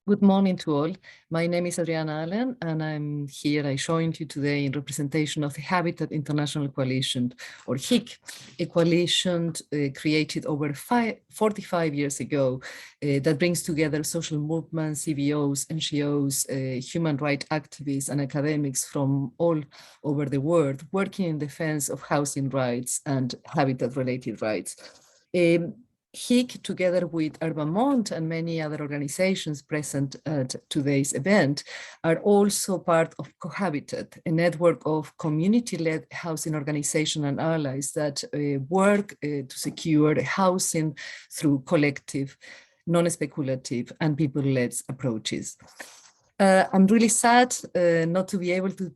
Good morning to all. My name is Adriana Allen, and I'm here. I joined you today in representation of the Habitat International Coalition, or HIC, a coalition created over 45 years ago that brings together social movements, CBOs, NGOs, human rights activists, and academics from all over the world, working in defense of housing rights and habitat-related rights. HIC, together with Urbanmont and many other organizations present at today's event, are also part of Cohabitat, a network of community-led housing organizations and allies that work to secure housing through collective, non-speculative, and people-led approaches. I'm really sad not to be able to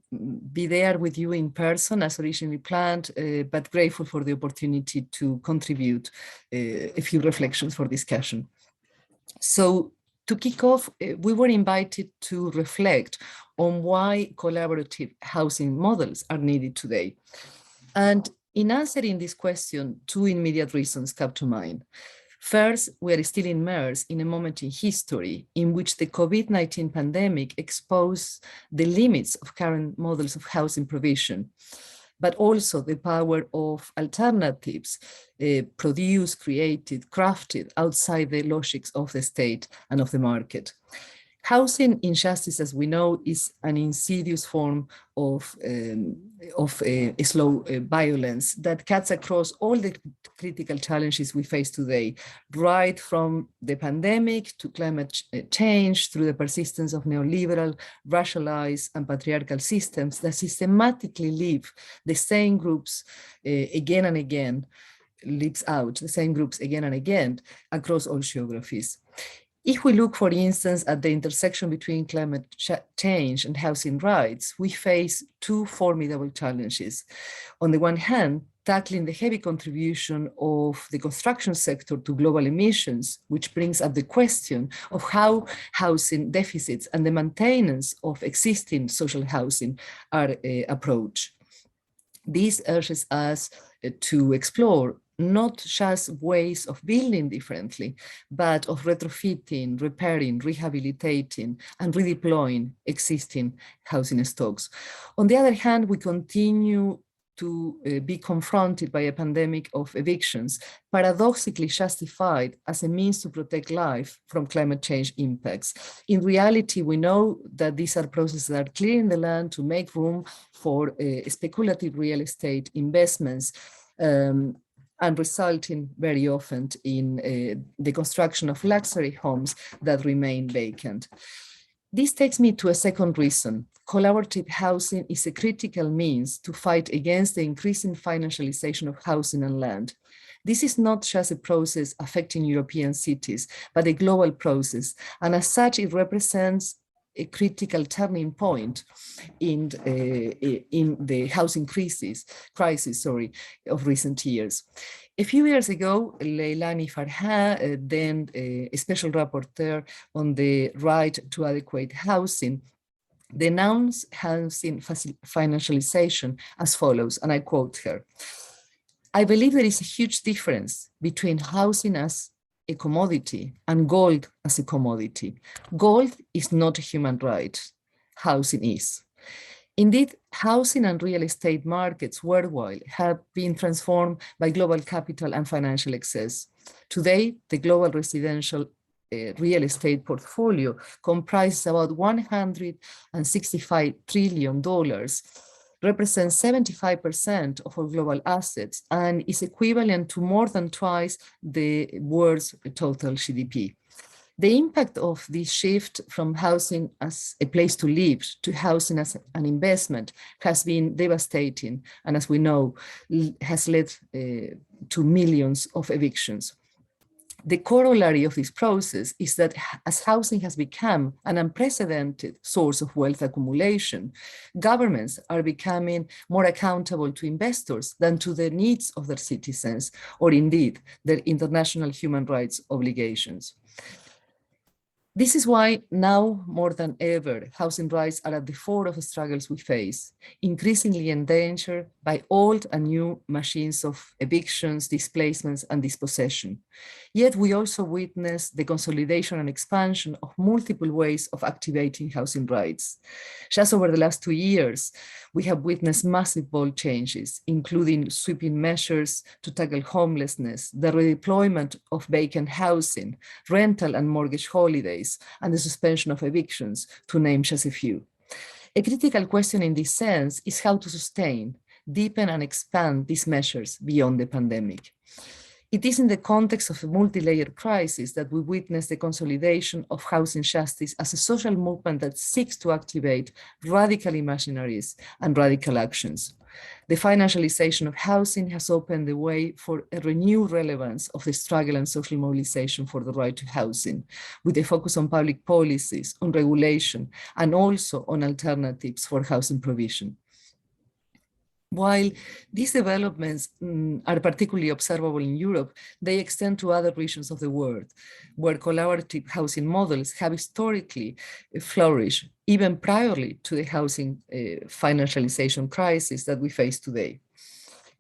be there with you in person as originally planned, but grateful for the opportunity to contribute a few reflections for discussion. So to kick off, we were invited to reflect on why collaborative housing models are needed today. And in answering this question, two immediate reasons come to mind. First, we are still immersed in a moment in history in which the COVID-19 pandemic exposed the limits of current models of housing provision, but also the power of alternatives produced, created, crafted outside the logics of the state and of the market. Housing injustice, as we know, is an insidious form of slow violence that cuts across all the critical challenges we face today, right from the pandemic to climate change, through the persistence of neoliberal, racialized, and patriarchal systems that systematically leave the same groups again and again, leaves out the same groups again and again across all geographies. If we look, for instance, at the intersection between climate change and housing rights, we face two formidable challenges. On the one hand, tackling the heavy contribution of the construction sector to global emissions, which brings up the question of how housing deficits and the maintenance of existing social housing are approached. This urges us to explore not just ways of building differently, but of retrofitting, repairing, rehabilitating, and redeploying existing housing stocks. On the other hand, we continue to be confronted by a pandemic of evictions, paradoxically justified as a means to protect life from climate change impacts. In reality, we know that these are processes that are clearing the land to make room for speculative real estate investments, and resulting very often in the construction of luxury homes that remain vacant. This takes me to a second reason. Collaborative housing is a critical means to fight against the increasing financialization of housing and land. This is not just a process affecting European cities, but a global process, and as such, it represents a critical turning point in the housing crisis of recent years. A few years ago, Leilani Farha, then a special rapporteur on the right to adequate housing, denounced housing financialization as follows, and I quote her: "I believe there is a huge difference between housing as a commodity and gold as a commodity. Gold is not a human right, housing is. Indeed, housing and real estate markets worldwide have been transformed by global capital and financial excess. Today, the global residential real estate portfolio comprises about $165 trillion, represents 75% of all global assets, and is equivalent to more than twice the world's total GDP. The impact of this shift from housing as a place to live to housing as an investment has been devastating, and as we know, has led to millions of evictions. The corollary of this process is that as housing has become an unprecedented source of wealth accumulation, governments are becoming more accountable to investors than to the needs of their citizens, or indeed their international human rights obligations. This is why now more than ever, housing rights are at the fore of the struggles we face, increasingly endangered by old and new machines of evictions, displacements, and dispossession. Yet we also witness the consolidation and expansion of multiple ways of activating housing rights. Just over the last 2 years, we have witnessed massive bold changes, including sweeping measures to tackle homelessness, the redeployment of vacant housing, rental and mortgage holidays, and the suspension of evictions, to name just a few. A critical question in this sense is how to sustain, deepen, and expand these measures beyond the pandemic. It is in the context of a multi-layered crisis that we witness the consolidation of housing justice as a social movement that seeks to activate radical imaginaries and radical actions. The financialization of housing has opened the way for a renewed relevance of the struggle and social mobilization for the right to housing, with a focus on public policies, on regulation, and also on alternatives for housing provision. While these developments are particularly observable in Europe, they extend to other regions of the world, where collaborative housing models have historically flourished, even priorly to the housing financialization crisis that we face today.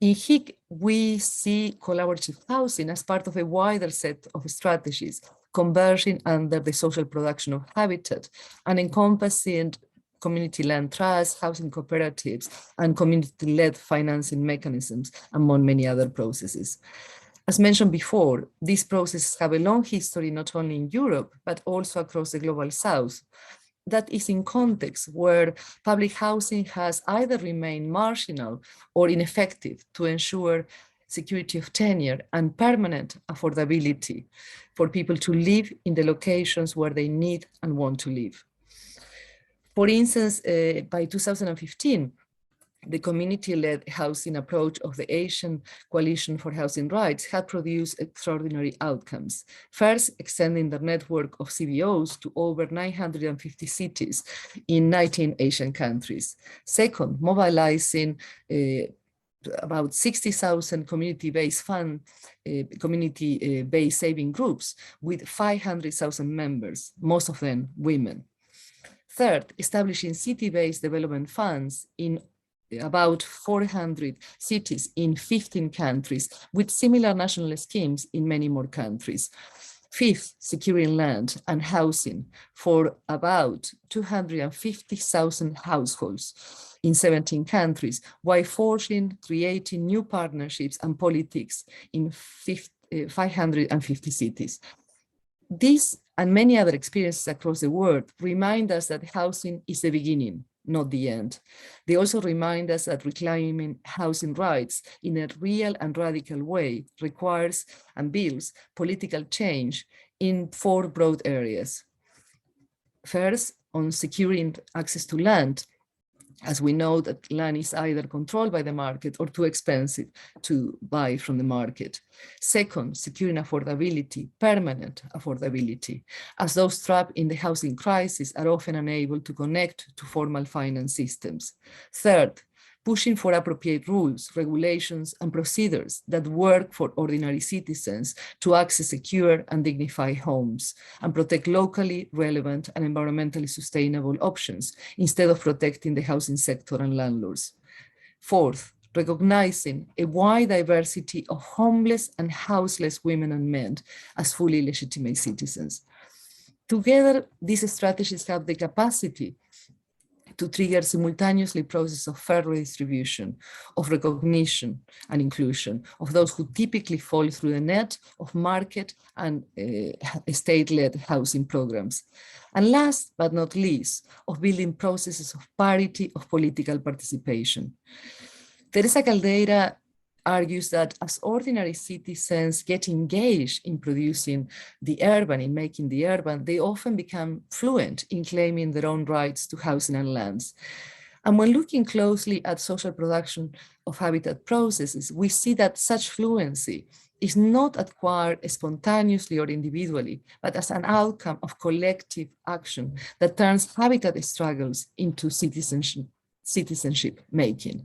In HIC, we see collaborative housing as part of a wider set of strategies, converging under the social production of habitat and encompassing community land trusts, housing cooperatives, and community-led financing mechanisms, among many other processes. As mentioned before, these processes have a long history not only in Europe, but also across the global South. That is in context where public housing has either remained marginal or ineffective to ensure security of tenure and permanent affordability for people to live in the locations where they need and want to live. For instance, by 2015, the community-led housing approach of the Asian Coalition for Housing Rights had produced extraordinary outcomes. First, extending the network of CBOs to over 950 cities in 19 Asian countries. Second, mobilizing about 60,000 community-based community-based saving groups with 500,000 members, most of them women. Third, establishing city-based development funds in about 400 cities in 15 countries, with similar national schemes in many more countries. Fifth, securing land and housing for about 250,000 households in 17 countries, while creating new partnerships and politics in 550 cities. These and many other experiences across the world remind us that housing is the beginning, not the end. They also remind us that reclaiming housing rights in a real and radical way requires and builds political change in 4 broad areas. First, on securing access to land, as we know that land is either controlled by the market or too expensive to buy from the market. Second, securing affordability, permanent affordability, as those trapped in the housing crisis are often unable to connect to formal finance systems. Third, pushing for appropriate rules, regulations, and procedures that work for ordinary citizens to access secure and dignified homes and protect locally relevant and environmentally sustainable options instead of protecting the housing sector and landlords. Fourth, recognizing a wide diversity of homeless and houseless women and men as fully legitimate citizens. Together, these strategies have the capacity to trigger simultaneously processes of fair redistribution, of recognition and inclusion of those who typically fall through the net of market and state-led housing programs. And last but not least, of building processes of parity of political participation. Teresa Caldeira argues that as ordinary citizens get engaged in producing the urban, in making the urban, they often become fluent in claiming their own rights to housing and lands. And when looking closely at social production of habitat processes, we see that such fluency is not acquired spontaneously or individually, but as an outcome of collective action that turns habitat struggles into citizenship making.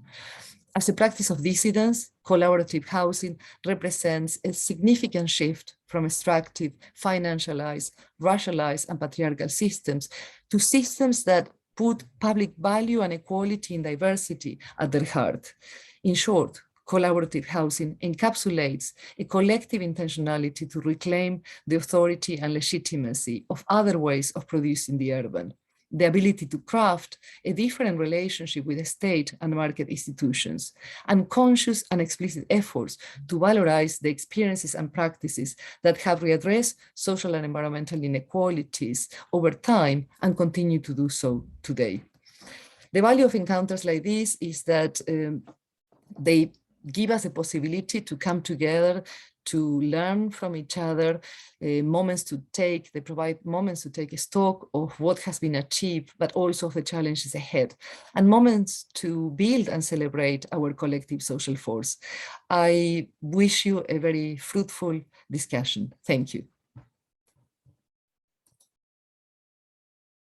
As a practice of dissidence, collaborative housing represents a significant shift from extractive, financialized, racialized, and patriarchal systems to systems that put public value and equality and diversity at their heart. In short, collaborative housing encapsulates a collective intentionality to reclaim the authority and legitimacy of other ways of producing the urban, the ability to craft a different relationship with the state and market institutions, and conscious and explicit efforts to valorize the experiences and practices that have readdressed social and environmental inequalities over time and continue to do so today. The value of encounters like this is that they give us a possibility to come together, to learn from each other, they provide moments to take stock of what has been achieved, but also of the challenges ahead, and moments to build and celebrate our collective social force. I wish you a very fruitful discussion. Thank you.